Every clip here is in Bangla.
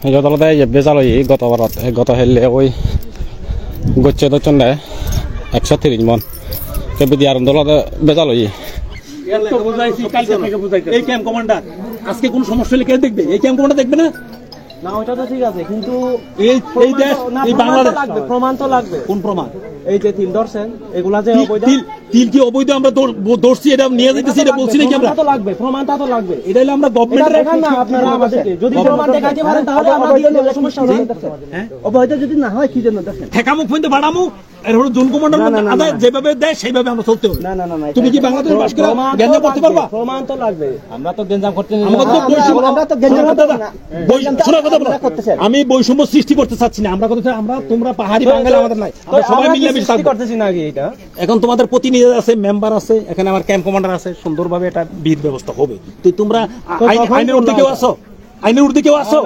যতলতে বেজাল হই গত হেললে ওই গচ্ছে তো চন্ডে 130 মন কেবি দিয়ার দলতে বেজাল হই এই ক্যাম্প কমান্ডার আজকে কোন সমস্যা হলে কে দেখবে? এই ক্যাম্প কমান্ডার দেখবে না? না ওইটা তো ঠিক আছে, কিন্তু এই দেশ এই বাংলাদেশ লাগবে, প্রমাণ তো লাগবে। কোন প্রমাণ? এই যে তিল ধরছেন এগুলা যে অবৈধ, তিল কি অবৈধ? আমরা ধরছি, এটা নিয়ে যাইতেছি, এটা বলছি নাকি আমরা? তো লাগবে, প্রমাণটা তো লাগবে। এটা হলো আমরা গভর্নমেন্ট দেখান না আপনারা আমাদেরকে, যদি প্রমাণ দেখাইতে পারেন তাহলে আমরা দিয়ে দেব, সমস্যা হবে না। হ্যাঁ, অবৈধ যদি না হয় কি জন্য দেখেন ঠেকামুখ ফোনতে বাড়ামু এর হলো জোন কমান্ডার আদায় যেভাবে দেয় সেইভাবে আমরা চলতে হবে। না না না, তুমি কি বাংলাদেশ বাস করে গ্যাঞ্জাম করতে পারবা? প্রমাণ তো লাগবে। আমরা তো গেঞ্জাম করতে আমরা তো গ্যাঞ্জাম করতে না। শোনা কথা বলো, আমি বৈষম্য সৃষ্টি করতে চাচ্ছি না। আমরা কথা আমরা তোমরা পাহাড়ি বাঙালি আমাদের নাই, আমরা সবাই মিলে মিশে করতেছি না কি এটা? এখন তোমাদের প্রতিনিধি আছে, মেম্বার আছে, এখানে আমার ক্যাম্প কমান্ডার আছে, সুন্দরভাবে এটা বিধ ব্যবস্থা হবে। তো তোমরা আইনের ঊর্ধ্বে কেউ আছো? আইনের ঊর্ধ্বে কেউ আছো?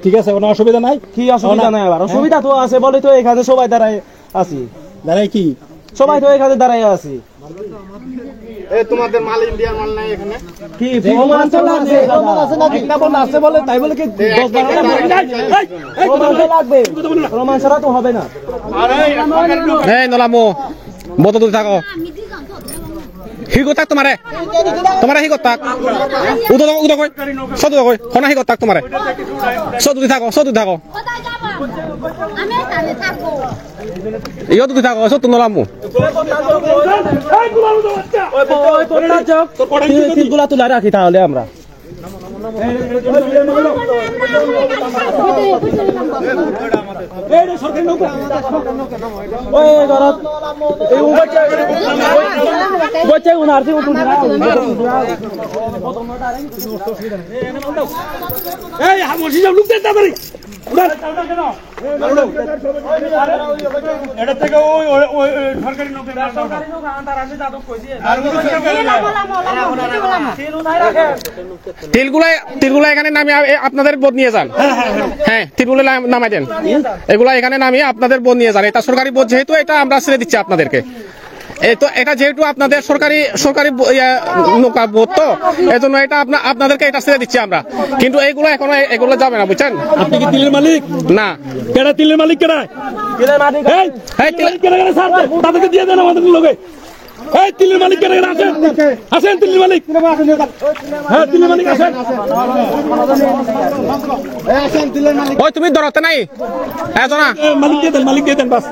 ঠিক আছে, কোনো অসুবিধা নাই। কি অসুবিধা নাই? আবার অসুবিধা তো আছে, বলে তো এখানে সবাই দাঁড়ায় আছি। দাঁড়াই কি সবাই তো এখানে দাঁড়ায় আছি। তোমাদের মাল ইন্ডিয়ার মাল নাই এখানে? কি প্রমাণ তো লাগবে, প্রমাণ আছে নাকি? একটা বল আছে বলে তাই বলে কি 10-12টা প্রমাণ তো লাগবে, প্রমাণ ছাড়া তো হবে না। এই নলামো বত দূরে থাকো হিগতাক তোমারে হিগতাক উদো কই সদু কই কোনা হিগতাক তোমারে সদু থাকো আমি এখানে থাকবো ইয়ো দুই থাকো সদু নলামো ওই কোনটা চক তিলগুলা তুলা রাখি তাহলে আমরা। তিলগুলা এখানে নামিয়ে আপনাদের বোধ নিয়ে যান। হ্যাঁ, তিলগুলা নামাই দেন, এগুলা এখানে নামিয়ে আপনাদের বোধ নিয়ে যান। এটা সরকারি বোধ, যেহেতু এটা আমরা ছেড়ে দিচ্ছি আপনাদেরকে। এই তো এটা যেহেতু আপনাদের সরকারি নৌকা বোধ, তো এই জন্য এটা আপনাদেরকে এটা ছেড়ে দিচ্ছি আমরা। কিন্তু এগুলো যাবে না, বুঝছেন? আপনি কি তিলের মালিক? না। কেডা তিলের মালিক? কেডা তাদেরকে দিয়ে দেন আমাদের লোকে। এই তিলের মালিক কেডা? আসেন তিলের মালিক। হ্যাঁ, তিলের মালিক আসেন। ওই তুমি ধরতে নাই এজনা মালিক দিয়ে দেন বাস।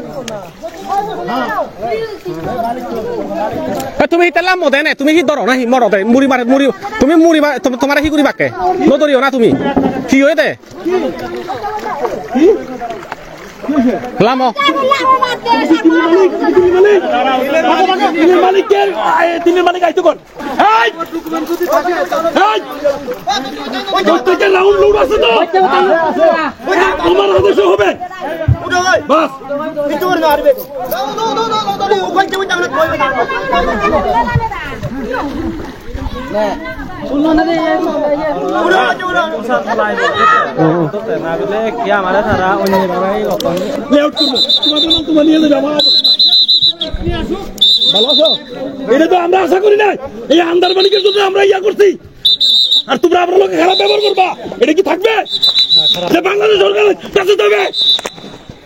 তুমি হিতেলাম মদে নে, তুমি কি ধরো না মরদে মুড়ি তুমি মুড়ি তোমার হি করি বাকে নদরিও না তুমি কি হয়ে দে লামো তিলের মালিক আইতো কোন? রাউন্ড আছে তো আমার আদেশ হবে বাস। এটা তো আমরা আশা করি নাই। এই আন্দার মালিকের জন্য আমরা ইয়া করছি, আর তোমরা আপনার লোকে খারাপ ব্যবহার করবা। এটা কি থাকবে? বাংলাদেশ সরকারের কাছে দেবে?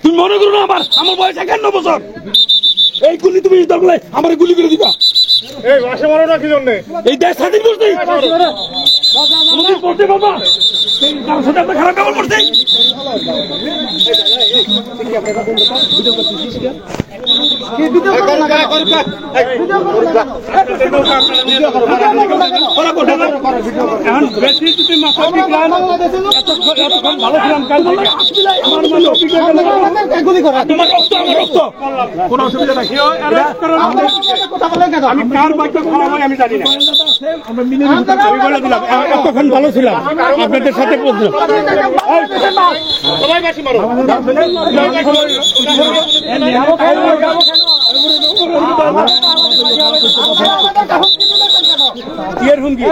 তুমি মনে করো না আমার বয়স 51 বছর। এই গুলি তুমি দরকার আমার গুলি করে দিবা। এই ভাষা মারো না কি জন্য? এই দেশ স্বাধীন করছি করতে বাবা, তার সাথে আমরা খারাপ ব্যবহার করছি। আমি কার বাক্য খারাপ হয় আমি জানি না। আমরা মিলে বলে দিলাম এতক্ষণ ভালো ছিলাম, আপনাদের সাথে সবাই বাসি মারো। কিয়ের হুমকি?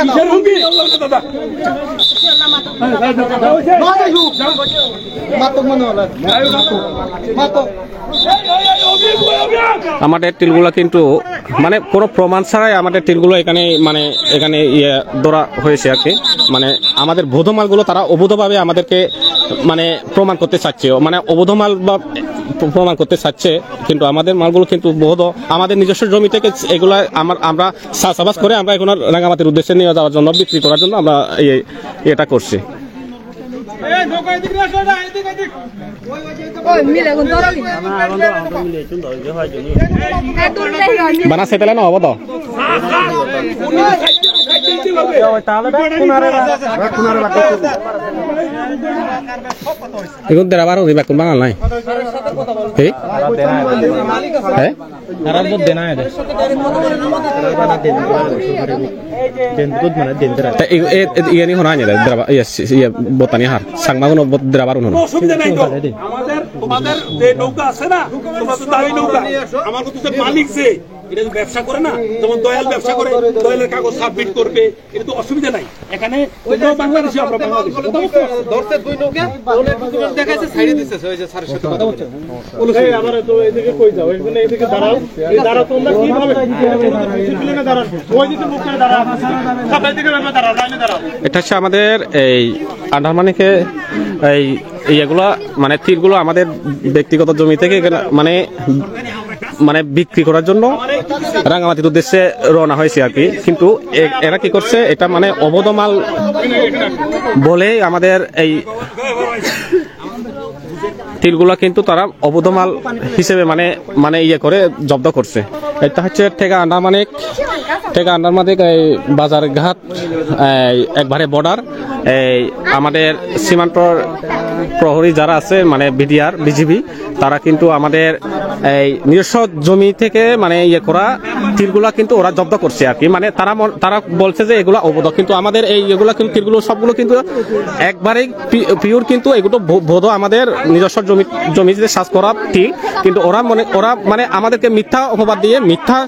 কিসের হুমকি? দাদা মাতো মনে হলো মাতো আমাদের টিলগুলো কিন্তু মানে কোনো প্রমাণ ছাড়াই আমাদের টিলগুলো এখানে ইয়ে ধরা হয়েছে আর কি। মানে আমাদের বৈধ মালগুলো তারা অবৈধভাবে আমাদেরকে মানে প্রমাণ করতে চাচ্ছে, মানে অবৈধ মাল বা প্রমাণ করতে চাচ্ছে, কিন্তু আমাদের মালগুলো কিন্তু বৈধ। আমাদের নিজস্ব জমি থেকে এগুলা আমরা চাষাবাস করে আমরা এখন রাঙামাটির উদ্দেশ্যে নিয়ে যাওয়ার জন্য, বিক্রি করার জন্য আমরা এটা করছি। বানা সেতেলে না হবো তো এখন দেরাবার হবি বাকুন বাঙাল নাই ইয়ানি হনা আনি দেরাবা ইয়া বতানি হার সাংমাগুন দেরাবার হনো অসুবিধা নাই তো। আমাদের তোমাদের যে নৌকা আছে না, তোমরা তো দাবি নৌকা, আমার তো মালিক যে এটা তো ব্যবসা করে না, যেমন দয়াল ব্যবসা করে, দয়ালের কাগজ সাবমিট করবে, এটা তো অসুবিধা নাই। এখানে তোমরাও বাংলাদেশি, আমরা বাংলাদেশি। ধরতে দুই নৌকা ওলে ডকুমেন্ট দেখাইছে, সাইডে দিতেছে, ওই যে স্যারের সাথে কথা বলছে। এই আমার তো এদিকে কই যাও, এখানে এদিকে দাঁড়াও, এই দাঁড়াও তোমরা কিভাবে ডিসিপ্লিনে দাঁড়াও, ওই দিকে মুখ করে দাঁড়াও, সবাই দিকে দাঁড়াও, লাইনে দাঁড়াও। এটা হচ্ছে আমাদের এই আন্ডারমানিকে এই এগুলা মানে তীরগুলো আমাদের ব্যক্তিগত জমি থেকে মানে বিক্রি করার জন্য রাঙামাটির উদ্দেশ্যে রওনা হয়েছে আর কি। কিন্তু এরা কি করছে, এটা মানে অবৈধ মাল বলে আমাদের এই তীরগুলো কিন্তু তারা অবৈধ মাল হিসেবে মানে ইয়ে করে জব্দ করছে। এটা হচ্ছে ঠেকা আন্ডারমানিক এই বাজার ঘাট একবারে বর্ডার। এই আমাদের সীমান্তর প্রহরী যারা আছে মানে বিডিআর বিজিবি, তারা কিন্তু আমাদের এই নিজস্ব জমি থেকে মানে ইয়ে করা তীরগুলা কিন্তু ওরা জব্দ করছে আর কি। মানে তারা বলছে যে এগুলা অবৈধ, কিন্তু আমাদের এই এগুলা কিন্তু তীরগুলো সবগুলো কিন্তু একবারেই পিওর, কিন্তু এগুলো বৈধ, আমাদের নিজস্ব জমিতে চাষ করা ঠিক। কিন্তু ওরা মানে আমাদেরকে মিথ্যা অপবাদ দিয়ে মিথ্যা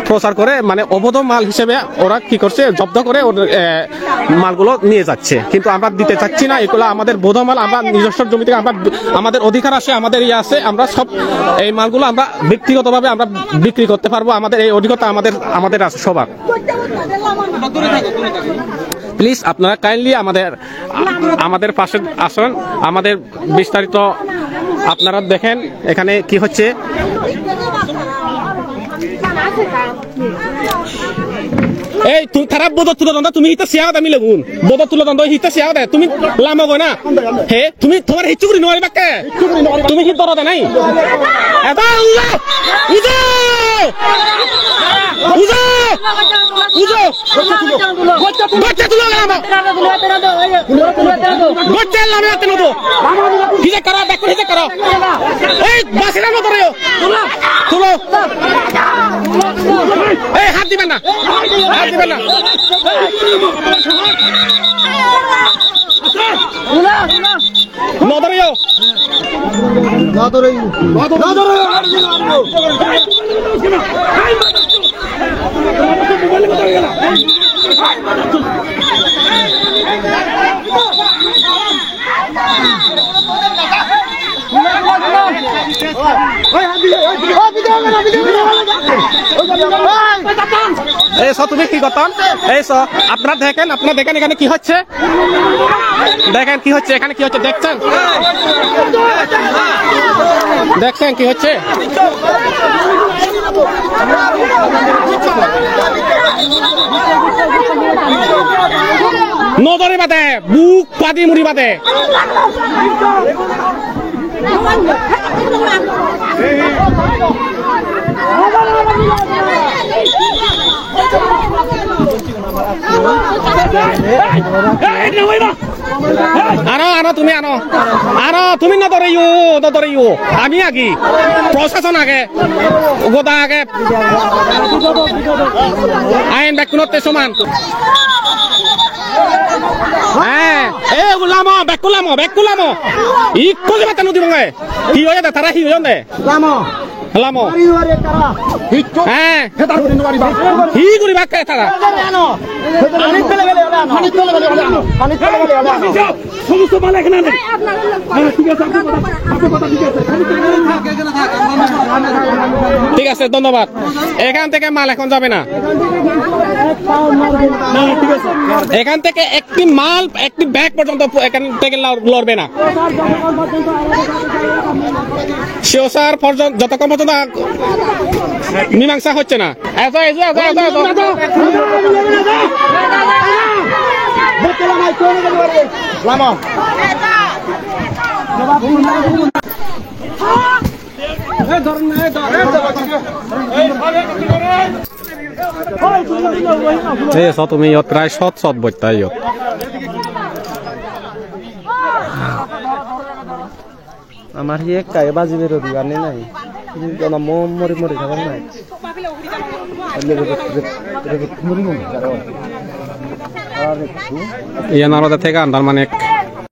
প্রচার করে মানে অবৈধ মাল হিসেবে ওরা কি করছে, জব্দ করে মালগুলো নিয়ে যাচ্ছে। কিন্তু আমরা দিতে চাচ্ছি না, এগুলো আমাদের বৈধ মাল, আমরা নিজস্ব জমি থেকে আমাদের অধিকার আছে, আমাদের ইয়ে আছে, আমরা সব এই মালগুলো আমরা ব্যক্তিগতভাবে আমরা বিক্রি করতে পারবো, আমাদের এই অধিকারটা আমাদের আছে সবার। প্লিজ আপনারা কাইন্ডলি আমাদের পাশে আসুন, আমাদের বিস্তারিত আপনারা দেখেন এখানে কি হচ্ছে। এই তুমি খারাপ বোধ তুলে দন্দ, তুমি হিতা সিয়া দামি লাগুন বোধ তুলে দন্দ হিতা সিয়া দে, তুমি লামো গো না হে, তুমি তোমার হিচ্ছু করি নয় বাকে, তুমি হিত দরদে নাই এবা উজো উজো উজো উজো গচ্চা তুলো লামো গচ্চা লামো তেনো তো হিজে করা দেখো, হিজে করো এই বাসিনা মত রে তুলো এই হাত দিবেন না, হাত দিবেন না। নদরিও এই তুমি কি করতাম, এই আপনারা দেখেন এখানে কি হচ্ছে, দেখেন কি হচ্ছে, এখানে কি হচ্ছে দেখছেন কি হচ্ছে। নজরে বাদে বুক পাদি মুড়ি বাদে আনো তুমি নদরিও আমি আগে প্রশাসন আগে গোদা আগে আইন ব্যাকুলতে সমান। হ্যাঁ এ গুলামো ব্যাকুলামো ই কোজে বাতা নদী বঙ্গে কি হয়ে দে তারা হি হয়ে দে লামো লামো হ্যাঁ কি করি বাক্কা তারা সমস্ত মাল এখানে আনেন। আপনারা লোক হ্যাঁ, ঠিক আছে, আপনার কথা ঠিক আছে। ঠিক আছে ধন্যবাদ এখান থেকে মাল এখন যাবে না না, ঠিক আছে। এখান থেকে একটি মাল একটি ব্যাগ পর্যন্ত এখান থেকে লড়বে না শিওসার যতক্ষণ পর্যন্ত মীমাংসা হচ্ছে না তুমি ইয়ত প্রায় সৎ বইতা ইয়ত আমার হি একটা বাজি বেরো দিবার নাই না মরি মরি খাবার নাই ইয়ানারদা থেকে আন্দার মানে